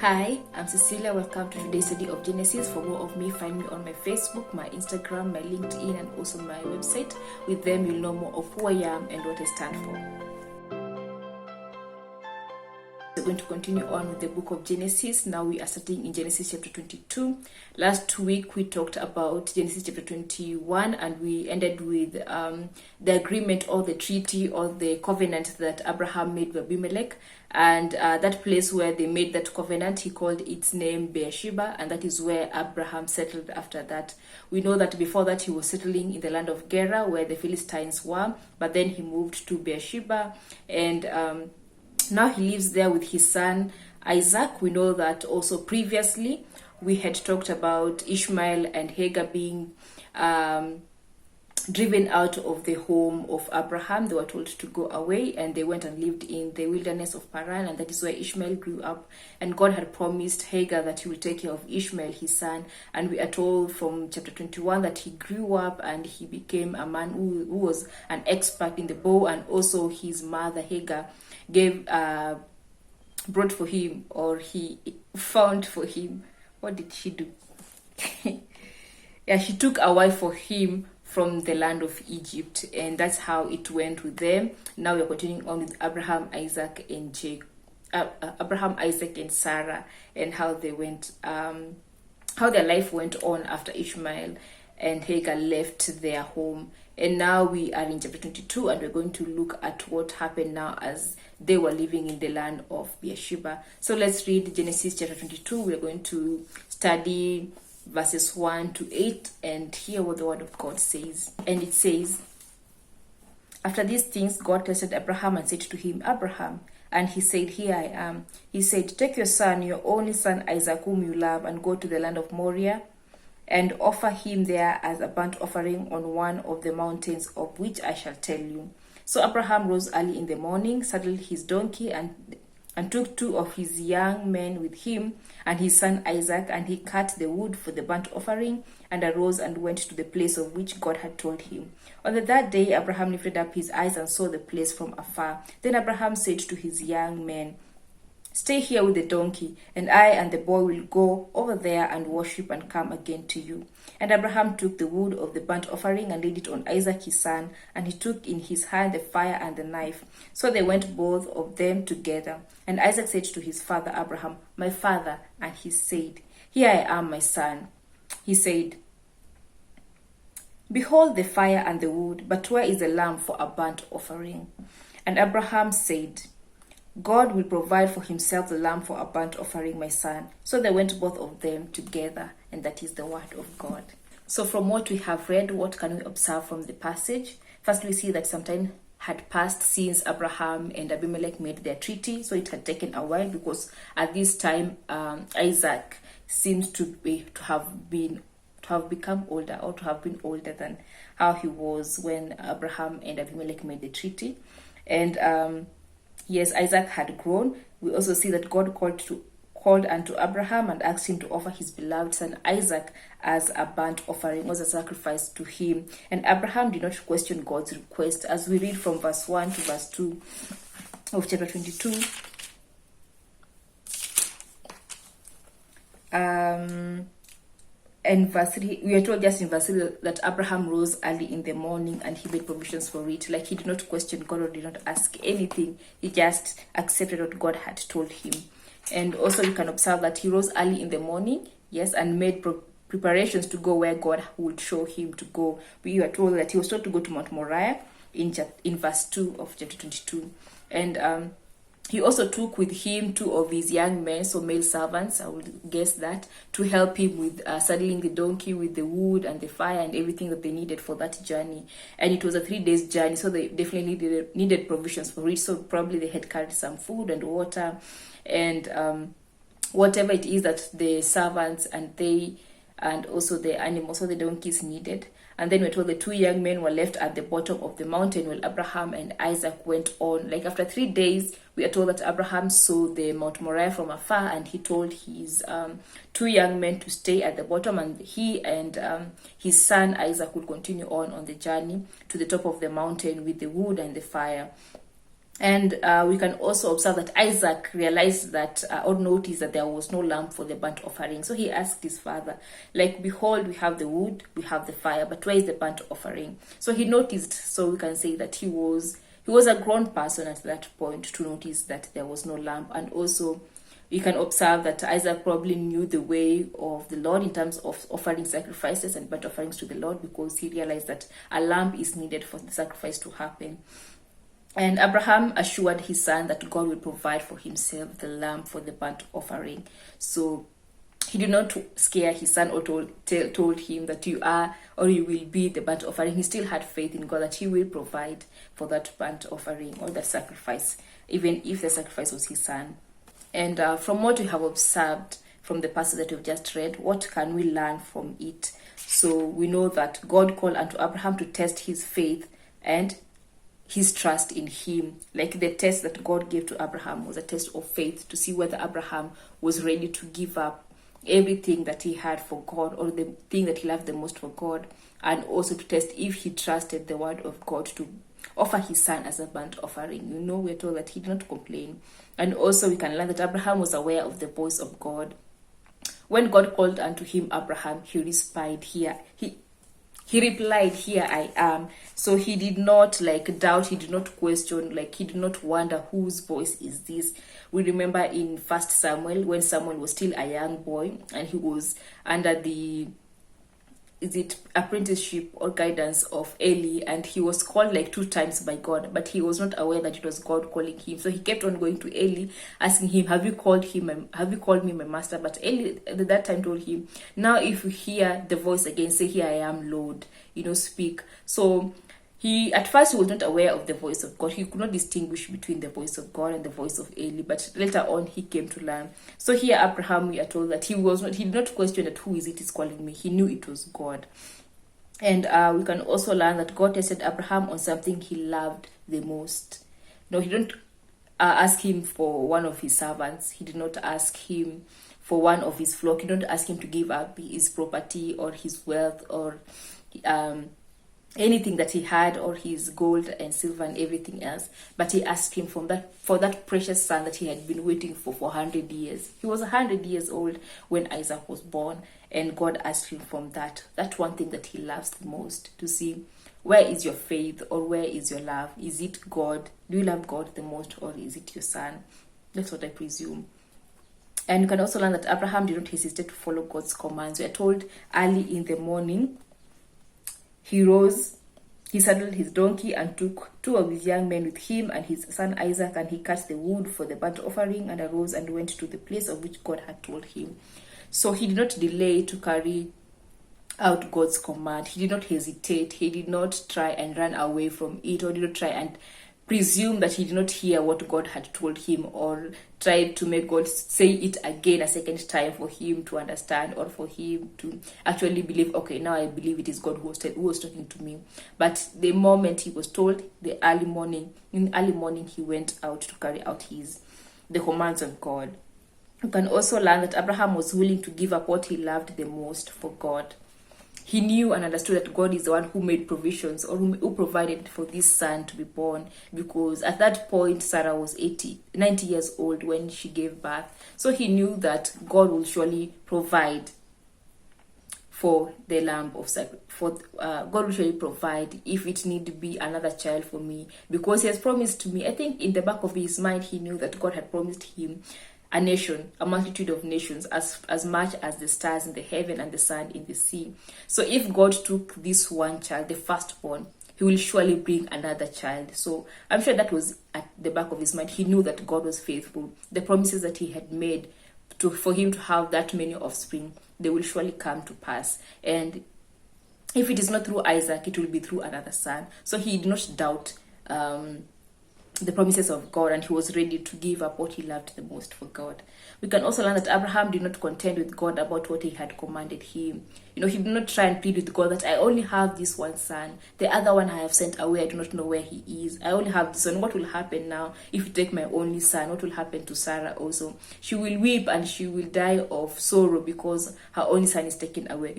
Hi, I'm Cecilia. Welcome to today's study of Genesis. For more of me, find me on my Facebook, my Instagram, my LinkedIn, and also my website. With them, you'll know more of who I am and what I stand for. We're going to continue on with the book of Genesis. Now we are starting in Genesis chapter 22. Last week we talked about Genesis chapter 21 and we ended with the agreement or the treaty or the covenant that Abraham made with Abimelech. And that place where they made that covenant, he called its name Beersheba, and that is where Abraham settled after that. We know that before that he was settling in the land of Gerar where the Philistines were, but then he moved to Beersheba, and now he lives there with his son Isaac. We know that also previously we had talked about Ishmael and Hagar being driven out of the home of Abraham. They were told to go away and they went and lived in the wilderness of Paran, and that is where Ishmael grew up. And God had promised Hagar that he will take care of Ishmael, his son. And we are told from chapter 21 that he grew up and he became a man who was an expert in the bow, and also his mother Hagar brought for him, or he found for him. What did she do? Yeah, she took a wife for him from the land of Egypt, and that's how it went with them. Now we're continuing on with Abraham, Isaac, and Sarah, and how they went, how their life went on after Ishmael and Hagar left their home. And now we are in chapter 22, and we're going to look at what happened now as they were living in the land of Beersheba. So let's read Genesis chapter 22. We're going to study verses 1 to 8 and hear what the word of God says. And it says, "After these things, God tested Abraham and said to him, 'Abraham.' And he said, 'Here I am.' He said, 'Take your son, your only son Isaac, whom you love, and go to the land of Moriah, and offer him there as a burnt offering on one of the mountains of which I shall tell you.' So Abraham rose early in the morning, saddled his donkey, and took two of his young men with him, and his son Isaac, and he cut the wood for the burnt offering, and arose and went to the place of which God had told him. On the third day Abraham lifted up his eyes and saw the place from afar. Then Abraham said to his young men, 'Stay here with the donkey, and I and the boy will go over there and worship and come again to you.' And Abraham took the wood of the burnt offering and laid it on Isaac his son, and he took in his hand the fire and the knife. So they went both of them together. And Isaac said to his father Abraham, 'My father.' And he said, 'Here I am, my son.' He said, 'Behold the fire and the wood, but where is the lamb for a burnt offering?' And Abraham said, 'God will provide for himself the lamb for a burnt offering, my son.' So they went both of them together, and that is the word of God." So from what we have read, what can we observe from the passage? First, we see that some time had passed since Abraham and Abimelech made their treaty, so it had taken a while, because at this time Isaac seems to have become older, or to have been older than how he was when Abraham and Abimelech made the treaty. And yes, Isaac had grown. We also see that God called unto Abraham and asked him to offer his beloved son Isaac as a burnt offering, was a sacrifice to him. And Abraham did not question God's request, as we read from verse 1 to verse 2 of chapter 22. And verse 3, we are told just in verse 3 that Abraham rose early in the morning and he made provisions for it. Like, he did not question God or did not ask anything. He just accepted what God had told him. And also you can observe that he rose early in the morning, yes, and made preparations to go where God would show him to go. We are told that he was told to go to Mount Moriah in verse 2 of chapter 22. And he also took with him two of his young men, so male servants, I would guess that, to help him with saddling the donkey with the wood and the fire and everything that they needed for that journey. And it was a 3 days journey, so they definitely needed provisions for it. So probably they had carried some food and water and whatever it is that the servants and also the animals, so the donkeys, needed. And then we're told the two young men were left at the bottom of the mountain while Abraham and Isaac went on. Like, after 3 days, we are told that Abraham saw the Mount Moriah from afar, and he told his two young men to stay at the bottom, and he and his son Isaac would continue on the journey to the top of the mountain with the wood and the fire. And we can also observe that Isaac realized that or noticed that there was no lamb for the burnt offering. So he asked his father, like, behold, we have the wood, we have the fire, but where is the burnt offering? So he noticed, so we can say that he was a grown person at that point to notice that there was no lamb. And also we can observe that Isaac probably knew the way of the Lord in terms of offering sacrifices and burnt offerings to the Lord, because he realized that a lamb is needed for the sacrifice to happen. And Abraham assured his son that God will provide for himself the lamb for the burnt offering. So he did not scare his son or told him that you are or you will be the burnt offering. He still had faith in God that he will provide for that burnt offering or that sacrifice, even if the sacrifice was his son. And from what we have observed from the passage that we've just read, what can we learn from it? So we know that God called unto Abraham to test his faith and his trust in him. Like the test that God gave to Abraham was a test of faith to see whether Abraham was ready to give up everything that he had for God, or the thing that he loved the most for God, and also to test if he trusted the word of God to offer his son as a burnt offering. You know, we're told that he did not complain. And also we can learn that Abraham was aware of the voice of God. When God called unto him, Abraham, he replied, here I am. So he did not doubt, he did not question, he did not wonder whose voice is this. We remember in 1 Samuel, when Samuel was still a young boy and he was under the apprenticeship or guidance of Eli, and he was called 2 times by God, but he was not aware that it was God calling him. So he kept on going to Eli, asking him, have you called me my master? But Eli at that time told him, now if you hear the voice again, say, here I am, Lord, speak. So he at first he was not aware of the voice of God. He could not distinguish between the voice of God and the voice of Eli, but later on he came to learn. So here Abraham, we are told that he did not question that who is it is calling me. He knew it was God. And we can also learn that God tested Abraham on something he loved the most. No, he didn't ask him for one of his servants. He did not ask him for one of his flock. He did not ask him to give up his property or his wealth or anything that he had, or his gold and silver and everything else, but he asked him for that precious son that he had been waiting for 100 years. He was 100 years old when Isaac was born, and God asked him from that one thing that he loves the most, to see where is your faith, or where is your love. Is it God? Do you love God the most, or is it your son? That's what I presume. And you can also learn that Abraham did not hesitate to follow God's commands. We are told early in the morning he rose, he saddled his donkey and took 2 of his young men with him and his son Isaac, and he cut the wood for the burnt offering and arose and went to the place of which God had told him. So he did not delay to carry out God's command. He did not hesitate. He did not try and run away from it, or did not try and presume that he did not hear what God had told him, or tried to make God say it again a second time for him to understand, or for him to actually believe, okay, now I believe it is God who was talking to me. But the moment he was told, in the early morning he went out to carry out the commands of God. You can also learn that Abraham was willing to give up what he loved the most for God. He knew and understood that God is the one who made provisions, or who provided for this son to be born, because at that point Sarah was 90 years old when she gave birth. So he knew that God will surely provide for the lamb of sacrifice. God will surely provide if it need to be another child for me, because he has promised to me. I think in the back of his mind he knew that God had promised him a nation, a multitude of nations, as much as the stars in the heaven and the sand in the sea. So if God took this one child, the firstborn, he will surely bring another child. So I'm sure that was at the back of his mind. He knew that God was faithful. The promises that he had made for him to have that many offspring, they will surely come to pass. And if it is not through Isaac, it will be through another son. So he did not doubt the promises of God, and he was ready to give up what he loved the most for God. We can also learn that Abraham did not contend with God about what he had commanded him. He did not try and plead with God that I only have this one son. The other one I have sent away. I do not know where he is. I only have this one. What will happen now if you take my only son? What will happen to Sarah also? She will weep and she will die of sorrow because her only son is taken away.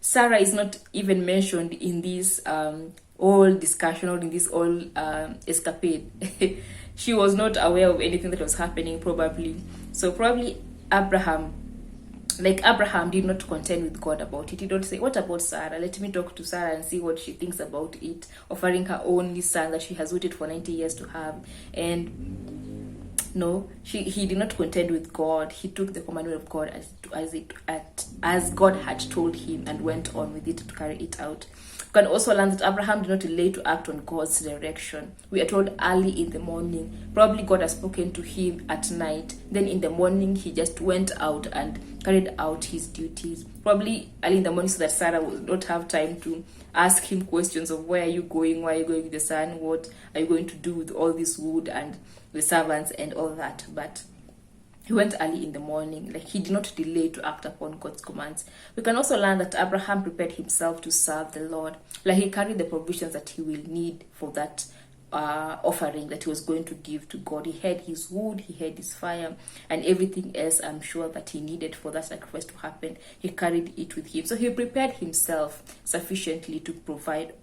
Sarah is not even mentioned in this all discussion or in this all escapade. She was not aware of anything that was happening, probably. So probably Abraham did not contend with God about it. He don't say, what about Sarah? Let me talk to Sarah and see what she thinks about it, offering her only son that she has waited for 90 years to have. And no, he did not contend with God. He took the commandment of God as God had told him and went on with it to carry it out. You can also learn that Abraham did not delay to act on God's direction. We are told early in the morning. Probably God has spoken to him at night. Then in the morning, he just went out and carried out his duties. Probably early in the morning so that Sarah would not have time to ask him questions of where are you going, why are you going with the son, what are you going to do with all this wood and the servants and all that. But he went early in the morning. Like, he did not delay to act upon God's commands. We can also learn that Abraham prepared himself to serve the Lord. Like, he carried the provisions that he will need for that offering that he was going to give to God. He had his wood, he had his fire, and everything else I'm sure that he needed for that sacrifice to happen. He carried it with him. So he prepared himself sufficiently to provide,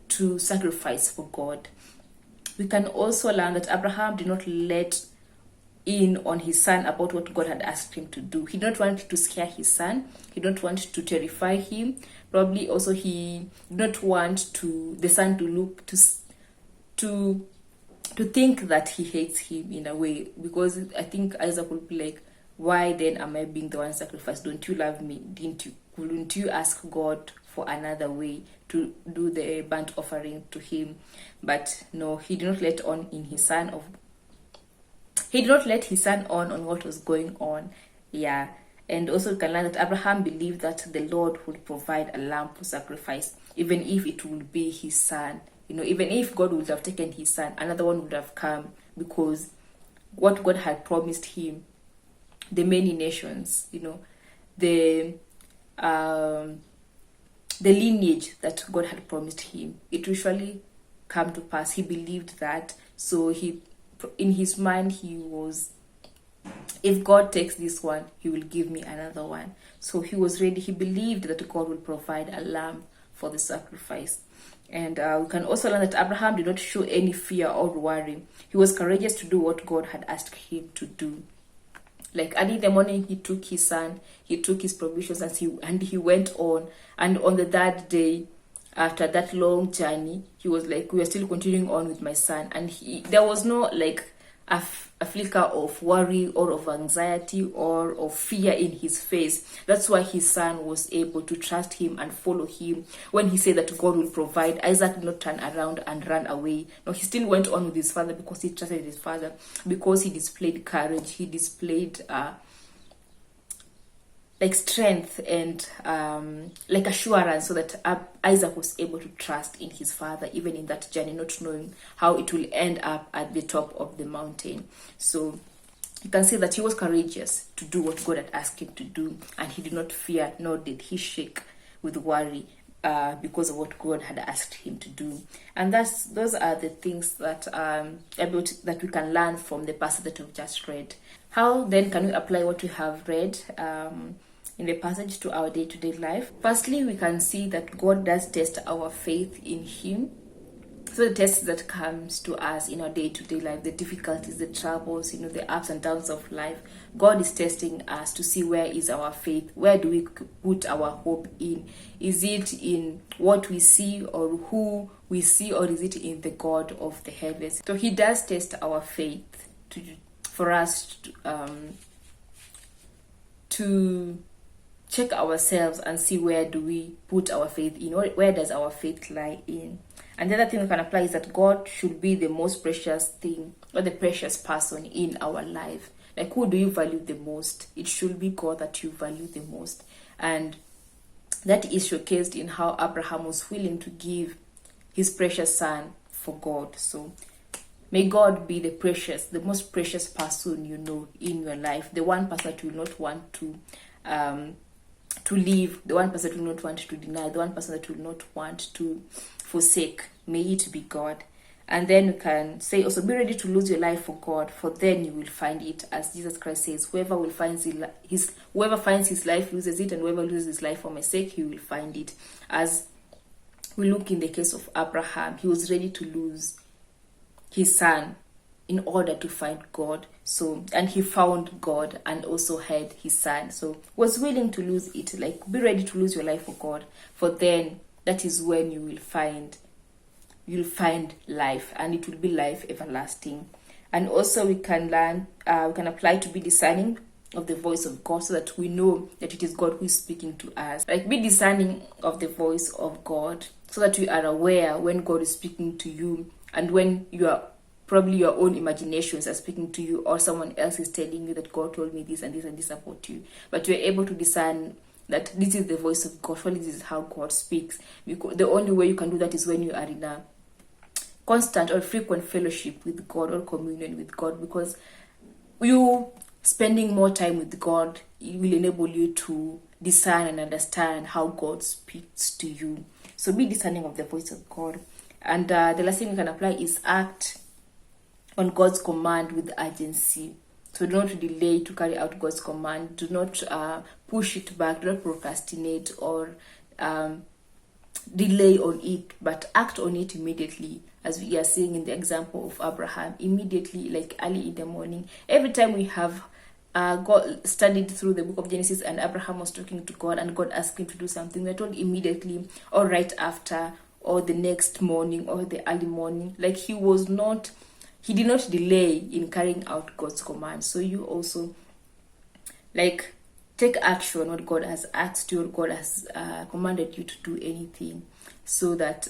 to sacrifice for God. We can also learn that Abraham did not let in on his son about what God had asked him to do. He did not want to scare his son. He did not want to terrify him. Probably also he did not want the son to look to think that he hates him in a way, because I think Isaac would be like, why then am I being the one sacrificed? Don't you love me? Wouldn't you ask God for another way to do the burnt offering to him? But no, he did not let on in his son of He did not let his son on what was going on. Yeah. And also we can learn that Abraham believed that the Lord would provide a lamb for sacrifice, even if it would be his son. Even if God would have taken his son, another one would have come, because what God had promised him, the many nations, the lineage that God had promised him, it usually come to pass. He believed that. So in his mind, he was, if God takes this one, he will give me another one. So he was ready. He believed that God will provide a lamb for the sacrifice. And we can also learn that Abraham did not show any fear or worry. He was courageous to do what God had asked him to do. Like, early in the morning, he took his son, he took his provisions, and he went on. And on the third day, after that long journey, he was like, we are still continuing on with my son. And there was no a flicker of worry or of anxiety or of fear in his face. That's why his son was able to trust him and follow him. When he said that God will provide, Isaac did not turn around and run away. No, he still went on with his father because he trusted his father, because he displayed courage, he displayed strength and assurance, so that Isaac was able to trust in his father, even in that journey, not knowing how it will end up at the top of the mountain. So you can see that he was courageous to do what God had asked him to do, and he did not fear, nor did he shake with worry because of what God had asked him to do. And those are the things that that we can learn from the passage that we've just read. How then can we apply what we have read in the passage to our day-to-day life? Firstly, we can see that God does test our faith in him. So the tests that comes to us in our day-to-day life, the difficulties, the troubles, the ups and downs of life, God is testing us to see where is our faith, where do we put our hope in? Is it in what we see or who we see, or is it in the God of the heavens? So he does test our faith for us to check ourselves and see where do we put our faith in, or where does our faith lie in. And the other thing we can apply is that God should be the most precious thing, or the precious person in our life. Like, who do you value the most? It should be God that you value the most. And that is showcased in how Abraham was willing to give his precious son for God. So may God be the most precious person in your life, the one person that you will not want to leave, the one person that you will not want to deny, the one person that you will not want to forsake. May it be God. And then we can say also, be ready to lose your life for God, for then you will find it. As Jesus Christ says, whoever finds his life loses it, and whoever loses his life for my sake, he will find it. As We look in the case of Abraham. He was ready to lose his son in order to find God. So, and he found God and also had his son. So was willing to lose it. Like, be ready to lose your life for God. For then that is when you'll find life, and it will be life everlasting. And also we can learn, we can apply to be discerning of the voice of God, so that we know that it is God who is speaking to us. Like, be discerning of the voice of God, so that you are aware when God is speaking to you, and when you are probably your own imaginations are speaking to you, or someone else is telling you that God told me this and this and this about you. But you're able to discern that this is the voice of God. Surely this is how God speaks. Because the only way you can do that is when you are in a constant or frequent fellowship with God, or communion with God, because you spending more time with God, it will enable you to discern and understand how God speaks to you. So be discerning of the voice of God. And the last thing you can apply is act on God's command with urgency. So do not delay to carry out God's command. Do not push it back. Do not procrastinate or delay on it, but act on it immediately, as we are seeing in the example of Abraham. Immediately, like early in the morning. Every time we have God studied through the book of Genesis, and Abraham was talking to God, and God asked him to do something, we're told immediately, or right after, or the next morning, or the early morning. Like, he did not delay in carrying out God's command. So you also, like, take action when God has asked you, or God has commanded you to do anything, so that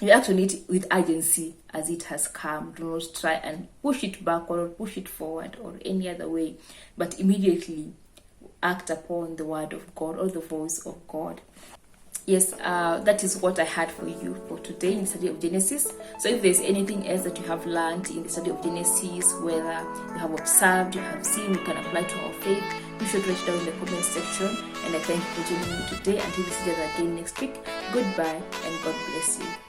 you act on it with urgency as it has come. Do not try and push it back or push it forward or any other way, but immediately act upon the word of God or the voice of God. Yes, that is what I had for you for today in the study of Genesis. So if there's anything else that you have learned in the study of Genesis, whether you have observed, you have seen, you can apply to our faith, be sure to write it down in the comment section. And I thank you for joining me today. Until we see you again next week, goodbye and God bless you.